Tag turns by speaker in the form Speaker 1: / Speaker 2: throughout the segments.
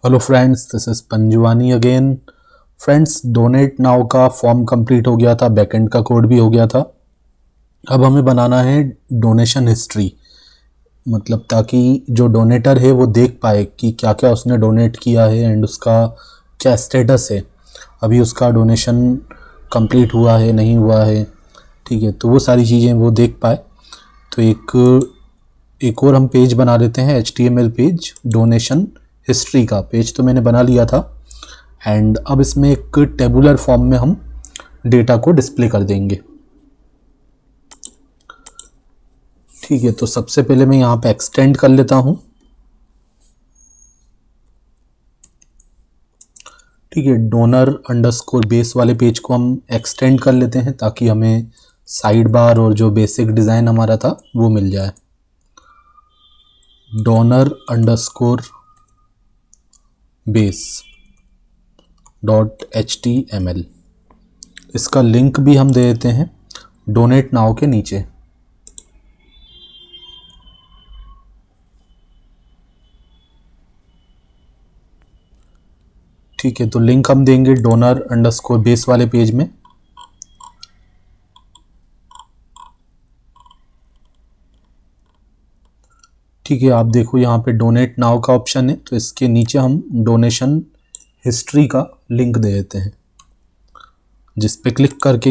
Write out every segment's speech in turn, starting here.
Speaker 1: Hello friends, this is Panjuwani again. Friends, donate now का form complete हो गया था, बैकएंड का कोड भी हो गया था। अब हमें बनाना है डोनेशन हिस्ट्री, मतलब ताकि जो डोनेटर है वो देख पाए कि क्या क्या उसने डोनेट किया है एंड उसका क्या स्टेटस है, अभी उसका डोनेशन कंप्लीट हुआ है नहीं हुआ है। ठीक है, तो वो सारी चीज़ें वो देख पाए। तो एक और हम पेज बना लेते हैं, HTML पेज, डोनेशन हिस्ट्री का पेज तो मैंने बना लिया था। एंड अब इसमें एक टेबुलर फॉर्म में हम डेटा को डिस्प्ले कर देंगे। ठीक है, तो सबसे पहले मैं यहाँ पे एक्सटेंड कर लेता हूँ। ठीक है, डोनर अंडरस्कोर बेस वाले पेज को हम एक्सटेंड कर लेते हैं ताकि हमें साइड बार और जो बेसिक डिज़ाइन हमारा था वो मिल जाए। डोनर अंडरस्कोर बेस .html, इसका लिंक भी हम दे देते हैं डोनेट नाउ के नीचे। ठीक है, तो लिंक हम देंगे डोनर अंडरस्कोर बेस वाले पेज में। ठीक है, आप देखो यहाँ पे डोनेट नाउ का ऑप्शन है, तो इसके नीचे हम डोनेशन हिस्ट्री का लिंक दे देते हैं, जिस पे क्लिक करके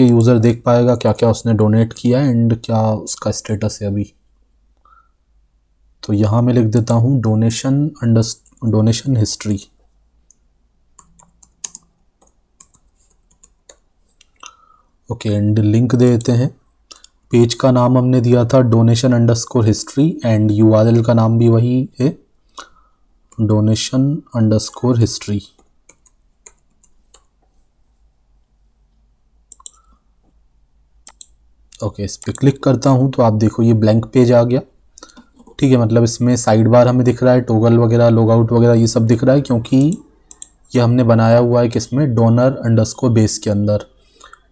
Speaker 1: यूज़र देख पाएगा क्या क्या उसने डोनेट किया एंड क्या उसका स्टेटस है अभी। तो यहाँ मैं लिख देता हूँ donation history. Okay, and link दे देते हैं। पेज का नाम हमने दिया था donation underscore history and URL का नाम भी वही है, डोनेशन अंडरस्कोर हिस्ट्री। ओके, इस पर क्लिक करता हूँ तो आप देखो ये ब्लैंक पेज आ गया। ठीक है, मतलब इसमें साइड बार हमें दिख रहा है, टोगल वगैरह, लॉग आउट वगैरह ये सब दिख रहा है, क्योंकि ये हमने बनाया हुआ है किसमें, डोनर अंडरस्कोर बेस के अंदर।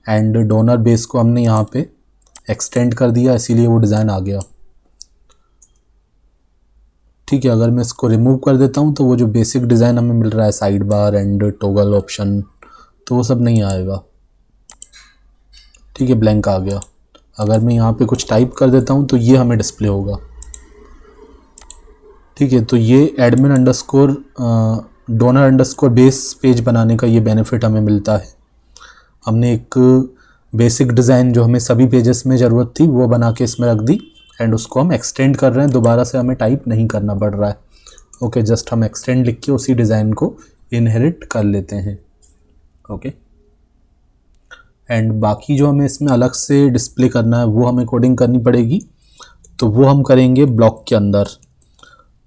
Speaker 1: एंड डोनर बेस को हमने यहाँ पे एक्सटेंड कर दिया, इसीलिए वो डिज़ाइन आ गया। ठीक है, अगर मैं इसको रिमूव कर देता हूँ तो वो जो बेसिक डिज़ाइन हमें मिल रहा है, side bar and toggle option, तो वो सब नहीं आएगा। ठीक है, ब्लैंक आ गया। अगर मैं यहाँ पे कुछ टाइप कर देता हूँ तो ये हमें डिस्प्ले होगा। ठीक है, तो ये admin underscore donor underscore base page बनाने का ये बेनिफिट हमें मिलता है। हमने एक बेसिक डिज़ाइन जो हमें सभी पेजेस में ज़रूरत थी वो बना के इसमें रख दी, एंड उसको हम एक्सटेंड कर रहे हैं, दोबारा से हमें टाइप नहीं करना पड़ रहा है। ओके, जस्ट हम एक्सटेंड लिख के उसी डिज़ाइन को इनहेरिट कर लेते हैं। ओके, एंड बाकी जो हमें इसमें अलग से डिस्प्ले करना है वो हमें कोडिंग करनी पड़ेगी, तो वो हम करेंगे ब्लॉक के अंदर।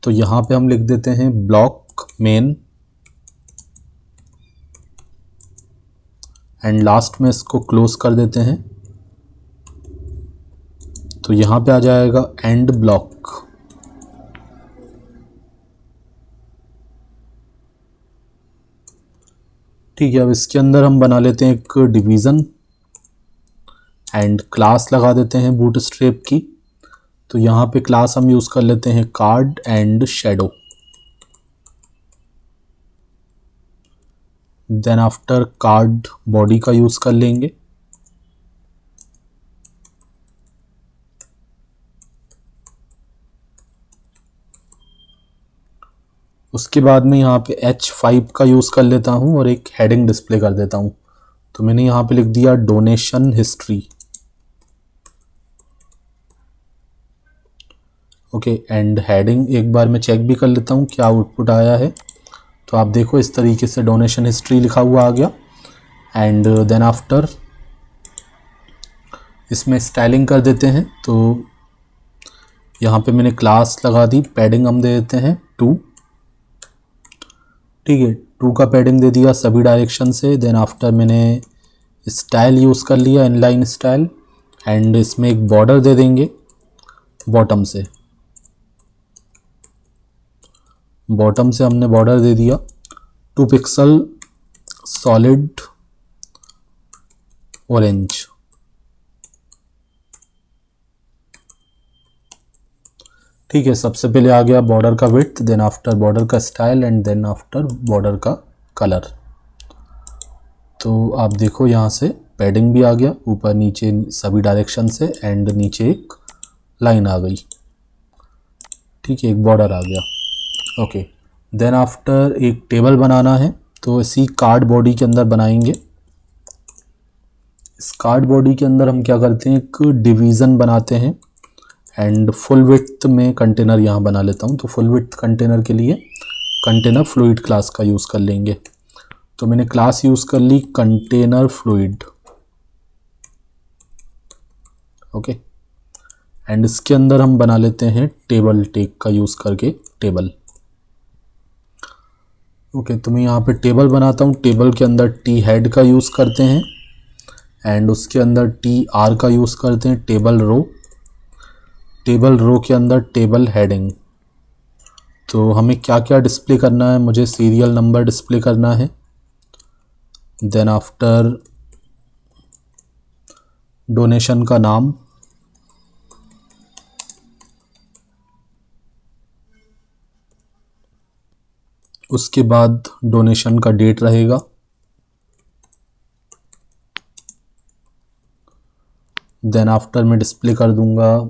Speaker 1: तो यहाँ पे हम लिख देते हैं ब्लॉक मेन, एंड लास्ट में इसको क्लोज कर देते हैं। तो यहाँ पे आ जाएगा एंड ब्लॉक। ठीक है, अब इसके अंदर हम बना लेते हैं एक डिवीज़न एंड क्लास लगा देते हैं बूटस्ट्रैप की। तो यहाँ पे क्लास हम यूज़ कर लेते हैं card and shadow. Then after card body का यूज़ कर लेंगे। उसके बाद में यहाँ पे H5 का यूज़ कर लेता हूँ और एक हेडिंग डिस्प्ले कर देता हूँ। तो मैंने यहाँ पे लिख दिया donation history. Okay, and heading एक बार मैं चेक भी कर लेता हूँ क्या आउटपुट आया है। तो आप देखो इस तरीके से डोनेशन हिस्ट्री लिखा हुआ आ गया। एंड देन आफ्टर इसमें स्टाइलिंग कर देते हैं। तो यहाँ पे मैंने क्लास लगा दी, पैडिंग हम दे देते हैं 2। ठीक है, 2 का पैडिंग दे दिया सभी डायरेक्शन से। देन आफ्टर मैंने स्टाइल यूज़ कर लिया, इनलाइन स्टाइल, एंड इसमें एक बॉर्डर दे देंगे बॉटम से। बॉटम से हमने बॉर्डर दे दिया 2 पिक्सल सॉलिड ऑरेंज। ठीक है, सबसे पहले आ गया बॉर्डर का विड्थ, देन आफ्टर बॉर्डर का style and then after border का कलर। तो आप देखो यहाँ से पैडिंग भी आ गया ऊपर नीचे सभी डायरेक्शन से, एंड नीचे एक लाइन आ गई। ठीक है, एक बॉर्डर आ गया। ओके, देन आफ्टर एक टेबल बनाना है, तो इसी कार्ड बॉडी के अंदर बनाएंगे। इस कार्ड बॉडी के अंदर हम क्या करते हैं, एक डिवीज़न बनाते हैं एंड फुल विड्थ में कंटेनर यहाँ बना लेता हूँ। तो फुल विड्थ कंटेनर के लिए कंटेनर फ्लूइड क्लास का यूज़ कर लेंगे। तो मैंने क्लास यूज़ कर ली कंटेनर फ्लूइड। ओके, एंड इसके अंदर हम बना लेते हैं टेबल टेक का यूज़ करके टेबल। ओके, तो मैं यहाँ पे टेबल बनाता हूँ। टेबल के अंदर टी हेड का यूज़ करते हैं एंड उसके अंदर टी आर का यूज़ करते हैं टेबल रो। टेबल रो के अंदर टेबल हेडिंग। तो हमें क्या क्या डिस्प्ले करना है, मुझे सीरियल नंबर डिस्प्ले करना है, देन आफ्टर डोनेशन का नाम, उसके बाद डोनेशन का डेट रहेगा, देन आफ्टर मैं डिस्प्ले कर दूंगा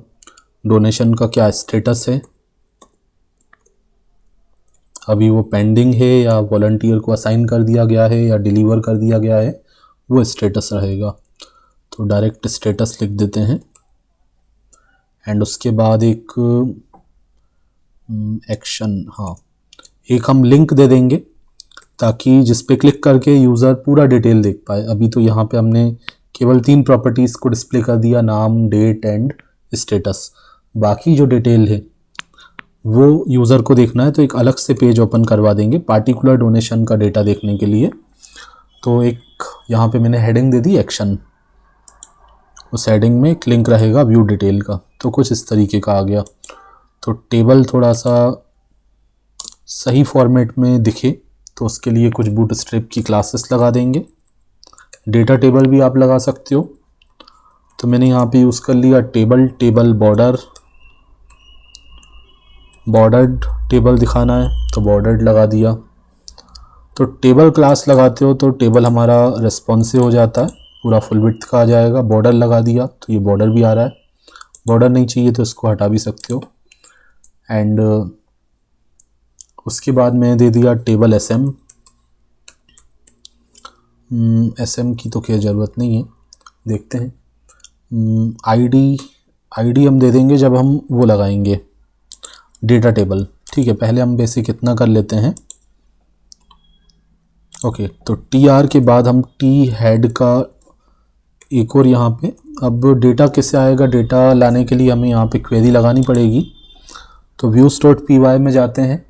Speaker 1: डोनेशन का क्या स्टेटस है, अभी वो पेंडिंग है या वॉलंटियर को असाइन कर दिया गया है या डिलीवर कर दिया गया है, वो स्टेटस रहेगा। तो डायरेक्ट स्टेटस लिख देते हैं एंड उसके बाद एक एक्शन, हाँ एक हम लिंक दे देंगे ताकि जिस पे क्लिक करके यूज़र पूरा डिटेल देख पाए। अभी तो यहाँ पे हमने केवल 3 प्रॉपर्टीज़ को डिस्प्ले कर दिया, नाम, डेट एंड स्टेटस। बाकी जो डिटेल है वो यूज़र को देखना है तो एक अलग से पेज ओपन करवा देंगे पार्टिकुलर डोनेशन का डेटा देखने के लिए। तो एक यहाँ पे मैंने हेडिंग दे दी एक्शन, उस हेडिंग में एक लिंक रहेगा व्यू डिटेल का। तो कुछ इस तरीके का आ गया। तो टेबल थोड़ा सा सही फॉर्मेट में दिखे तो उसके लिए कुछ बूटस्ट्रैप की क्लासेस लगा देंगे। डेटा टेबल भी आप लगा सकते हो। तो मैंने यहाँ पे यूज़ कर लिया टेबल बॉर्डर, बॉर्डर्ड टेबल दिखाना है तो बॉर्डर्ड लगा दिया। तो टेबल क्लास लगाते हो तो टेबल हमारा रेस्पॉन्सिव हो जाता है, पूरा फुल विड्थ का आ जाएगा। बॉर्डर लगा दिया तो ये बॉर्डर भी आ रहा है। बॉर्डर नहीं चाहिए तो इसको हटा भी सकते हो। एंड उसके बाद मैंने दे दिया टेबल एसएम। एसएम की तो क्या ज़रूरत नहीं है, देखते हैं। आईडी हम दे देंगे जब हम वो लगाएंगे डेटा टेबल। ठीक है, पहले हम बेसिक इतना कर लेते हैं। ओके, तो टी आर के बाद हम टी हेड का एक और यहाँ पे, अब डेटा कैसे आएगा, डेटा लाने के लिए हमें यहाँ पे क्वेरी लगानी पड़ेगी। तो views.py में जाते हैं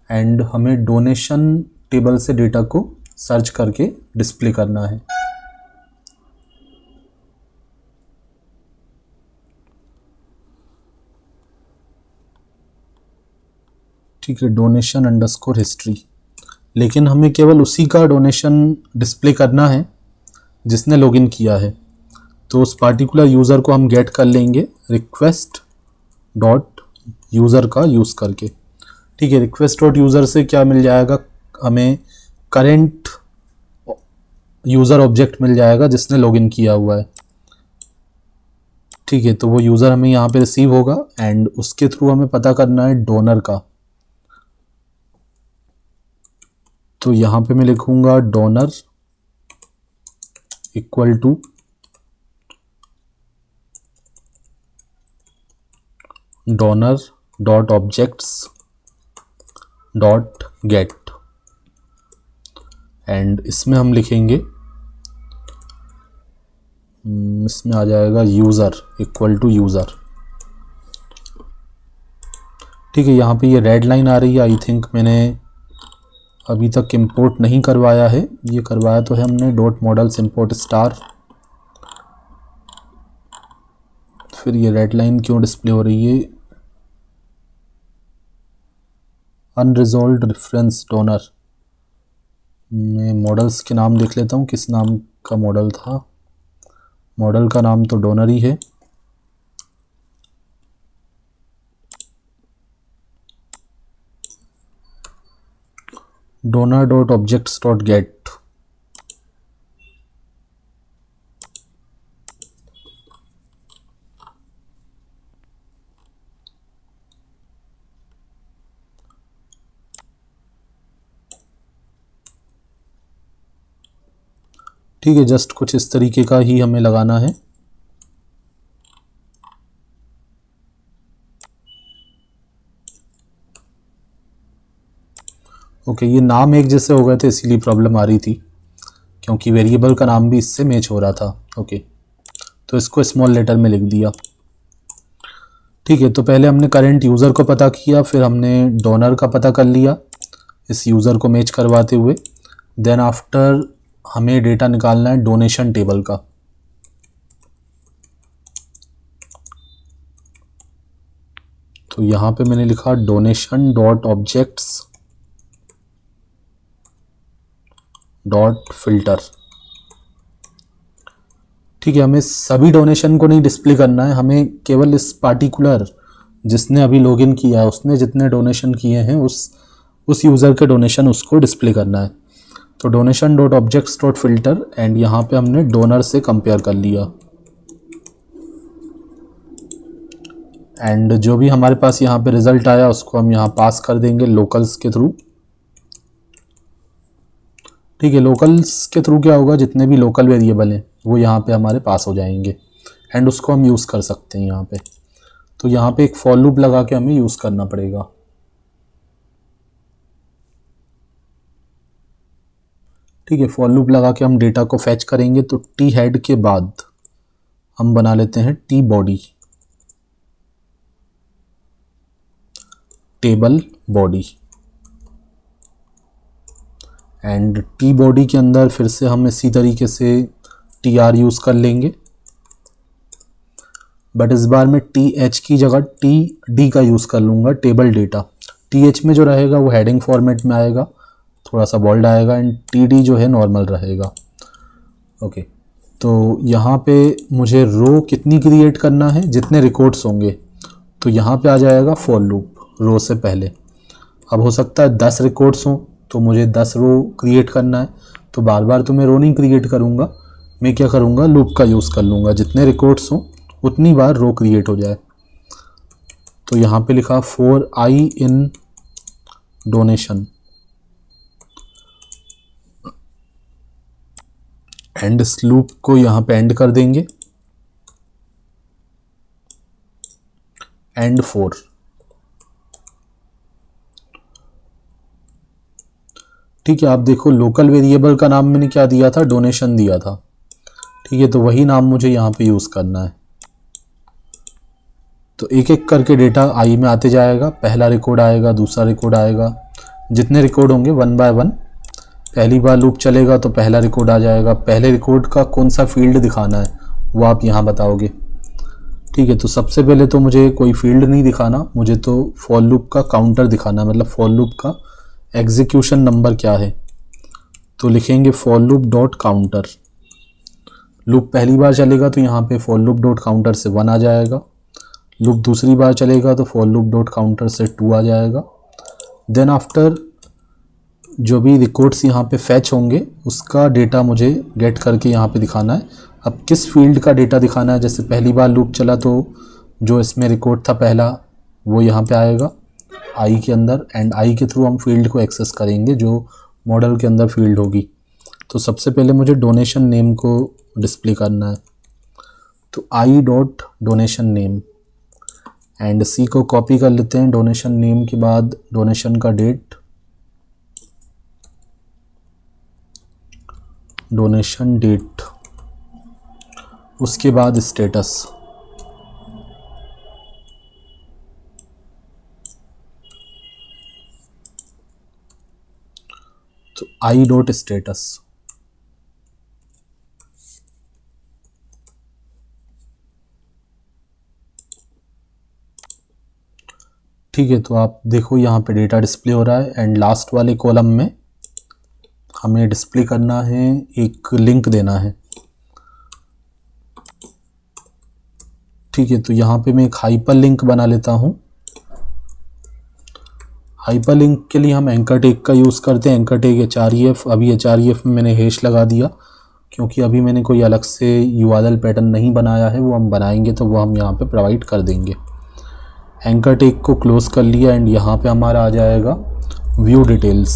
Speaker 1: एंड हमें डोनेशन टेबल से डेटा को सर्च करके डिस्प्ले करना है। ठीक है, डोनेशन अंडरस्कोर हिस्ट्री, लेकिन हमें केवल उसी का डोनेशन डिस्प्ले करना है जिसने लॉगिन किया है। तो उस पार्टिकुलर यूज़र को हम गेट कर लेंगे रिक्वेस्ट डॉट यूज़र का यूज़ करके। ठीक है, रिक्वेस्ट डॉट यूज़र से क्या मिल जाएगा, हमें करेंट यूज़र ऑब्जेक्ट मिल जाएगा जिसने लॉगिन किया हुआ है। ठीक है, तो वो यूज़र हमें यहाँ पे रिसीव होगा एंड उसके थ्रू हमें पता करना है डोनर का। तो यहाँ पे मैं लिखूँगा donor equal two donor dot objects dot gate, and इसमें हम लिखेंगे, इसमें आ जाएगा यूज़र इक्वल टू यूज़र। ठीक है, यहाँ पे ये रेड लाइन आ रही है, आई थिंक मैंने अभी तक इंपोर्ट नहीं करवाया है। ये करवाया तो है हमने डॉट मॉडल्स इंपोर्ट स्टार। फिर ये रेड लाइन क्यों डिस्प्ले हो रही है, अनरिजॉल्व्ड रेफरेंस डोनर। मैं मॉडल्स के नाम देख लेता हूँ, किस नाम का मॉडल था। मॉडल का नाम तो डोनर ही है। donor dot objects dot gate. ठीक है, जस्ट कुछ इस तरीके का ही हमें लगाना है। ओके, ये नाम एक जैसे हो गए थे इसीलिए प्रॉब्लम आ रही थी, क्योंकि वेरिएबल का नाम भी इससे मैच हो रहा था। ओके, तो इसको स्मॉल लेटर में लिख दिया। ठीक है, तो पहले हमने करंट यूज़र को पता किया, फिर हमने डोनर का पता कर लिया इस यूज़र को मैच करवाते हुए। देन आफ्टर हमें डेटा निकालना है डोनेशन टेबल का। तो यहाँ पे मैंने लिखा donation dot objects dot filter. ठीक है, हमें सभी डोनेशन को नहीं डिस्प्ले करना है, हमें केवल इस पार्टिकुलर जिसने अभी लॉगिन किया है उसने जितने डोनेशन किए हैं उस यूज़र के डोनेशन उसको डिस्प्ले करना है। तो donation dot objects dot filter and यहाँ पे हमने डोनर से कंपेयर कर लिया एंड जो भी हमारे पास यहाँ पे रिजल्ट आया उसको हम यहाँ पास कर देंगे लोकल्स के थ्रू। ठीक है, लोकल्स के थ्रू क्या होगा, जितने भी लोकल वेरिएबल हैं वो यहाँ पे हमारे पास हो जाएंगे एंड उसको हम यूज़ कर सकते हैं यहाँ पे। तो यहाँ पे एक फॉर लूप लगा के हमें यूज़ करना पड़ेगा। ठीक है, फॉर लूप लगा के हम डेटा को फैच करेंगे। तो टी हेड के बाद हम बना लेते हैं T body, table body and T body के अंदर फिर से हम इसी तरीके से टी आर यूज़ कर लेंगे, बट इस बार मैं टी एच की जगह टी डी का यूज़ कर लूँगा, टेबल डेटा। टी एच में जो रहेगा वो हेडिंग फॉर्मेट में आएगा, थोड़ा सा बोल्ड आएगा एंड टी डी जो है नॉर्मल रहेगा। ओके, तो यहाँ पे मुझे रो कितनी क्रिएट करना है, जितने रिकॉर्ड्स होंगे। तो यहाँ पे आ जाएगा फॉर लूप रो से पहले। अब हो सकता है 10 रिकॉर्ड्स हों तो मुझे 10 रो क्रिएट करना है, तो बार बार तो मैं रो नहीं क्रिएट करूँगा, मैं क्या करूँगा लूप का यूज़ कर लूँगा, जितने रिकॉर्ड्स हों उतनी बार रो क्रिएट हो जाए। तो यहाँ पे लिखा for I in donation and इस लूप को यहाँ पे एंड कर देंगे एंड 4। ठीक है, आप देखो लोकल वेरिएबल का नाम मैंने क्या दिया था, डोनेशन दिया था। ठीक है, तो वही नाम मुझे यहाँ पे यूज़ करना है। तो एक एक करके डेटा आई में आते जाएगा, पहला रिकॉर्ड आएगा, दूसरा रिकॉर्ड आएगा, जितने रिकॉर्ड होंगे 1 बाय 1। पहली बार लूप चलेगा तो पहला रिकॉर्ड आ जाएगा, पहले रिकॉर्ड का कौन सा फील्ड दिखाना है वो आप यहाँ बताओगे। ठीक है, तो सबसे पहले तो मुझे कोई फील्ड नहीं दिखाना, मुझे तो फॉर लूप का काउंटर दिखाना, मतलब फॉर लूप का एग्जीक्यूशन नंबर क्या है। तो लिखेंगे for loop dot counter. Loop पहली बार चलेगा तो यहाँ पे फॉर लूप डॉट काउंटर से 1 आ जाएगा, लूप दूसरी बार चलेगा तो फॉर लूप डॉट काउंटर से 2 आ जाएगा। देन आफ्टर जो भी रिकॉर्ड्स यहाँ पे फैच होंगे उसका डेटा मुझे गेट करके यहाँ पे दिखाना है। अब किस फील्ड का डेटा दिखाना है, जैसे पहली बार लूप चला तो जो इसमें रिकॉर्ड था पहला वो यहाँ पे आएगा आई के अंदर एंड आई के थ्रू हम फील्ड को एक्सेस करेंगे जो मॉडल के अंदर फील्ड होगी। तो सबसे पहले मुझे डोनेशन नेम को डिस्प्ले करना है, तो I dot donation name and C को कॉपी कर लेते हैं, डोनेशन नेम के बाद डोनेशन का डेट, डोनेशन डेट, उसके बाद स्टेटस। तो आई डॉट स्टेटस। ठीक है, तो आप देखो यहाँ पे डेटा डिस्प्ले हो रहा है एंड लास्ट वाले कॉलम में हमें डिस्प्ले करना है, एक लिंक देना है। ठीक है, तो यहाँ पे मैं एक हाइपर लिंक बना लेता हूँ। हाइपरलिंक के लिए हम एंकर टेग का यूज़ करते हैं, एंकर टेग href। अभी href में मैंने हैश लगा दिया क्योंकि अभी मैंने कोई अलग से URL पैटर्न नहीं बनाया है, वो हम बनाएंगे तो वो हम यहाँ पे प्रोवाइड कर देंगे। एंकर टेग को क्लोज कर लिया एंड यहाँ पे हमारा आ जाएगा व्यू डिटेल्स।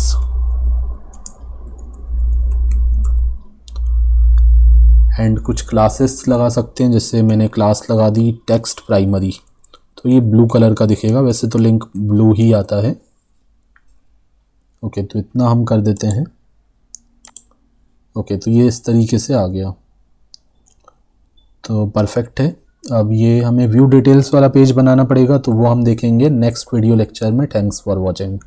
Speaker 1: एंड कुछ क्लासेस लगा सकते हैं, जैसे मैंने क्लास लगा दी टेक्स्ट प्राइमरी, तो ये ब्लू कलर का दिखेगा, वैसे तो लिंक ब्लू ही आता है। ओके, तो इतना हम कर देते हैं। ओके, तो ये इस तरीके से आ गया, तो परफेक्ट है। अब ये हमें व्यू डिटेल्स वाला पेज बनाना पड़ेगा, तो वो हम देखेंगे नेक्स्ट वीडियो लेक्चर में। Thanks for watching.